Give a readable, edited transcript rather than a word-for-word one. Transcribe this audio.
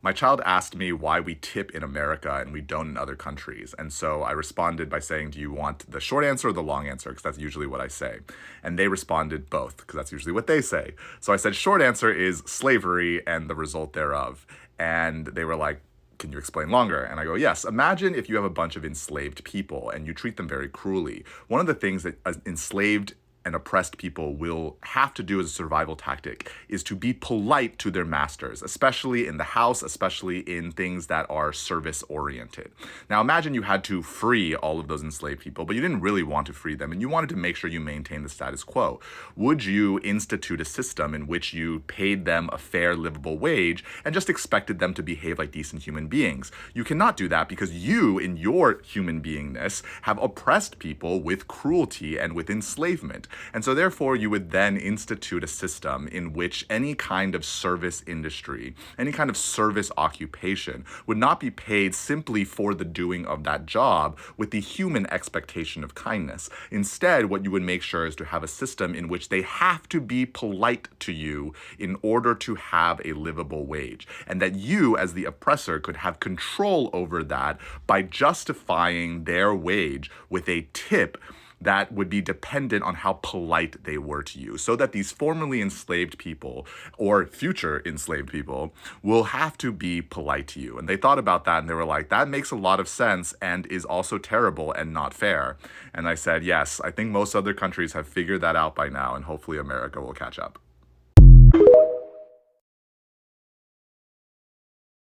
My child asked me why we tip in America and we don't in other countries. And so I responded by saying, do you want the short answer or the long answer? Because that's usually what I say. And they responded both, because that's usually what they say. So I said, short answer is slavery and the result thereof. And they were like, can you explain longer? And I go, yes. Imagine if you have a bunch of enslaved people and you treat them very cruelly. One of the things that enslaved and oppressed people will have to do as a survival tactic is to be polite to their masters, especially in the house, especially in things that are service oriented. Now imagine you had to free all of those enslaved people, but you didn't really want to free them and you wanted to make sure you maintain the status quo. Would you institute a system in which you paid them a fair, livable wage and just expected them to behave like decent human beings? You cannot do that because you, in your human beingness, have oppressed people with cruelty and with enslavement. And so therefore you would then institute a system in which any kind of service industry, any kind of service occupation would not be paid simply for the doing of that job with the human expectation of kindness. Instead, what you would make sure is to have a system in which they have to be polite to you in order to have a livable wage. And that you, as the oppressor, could have control over that by justifying their wage with a tip that would be dependent on how polite they were to you, so that these formerly enslaved people or future enslaved people will have to be polite to you. And they thought about that and they were like, that makes a lot of sense and is also terrible and not fair. And I said, yes, I think most other countries have figured that out by now and hopefully America will catch up.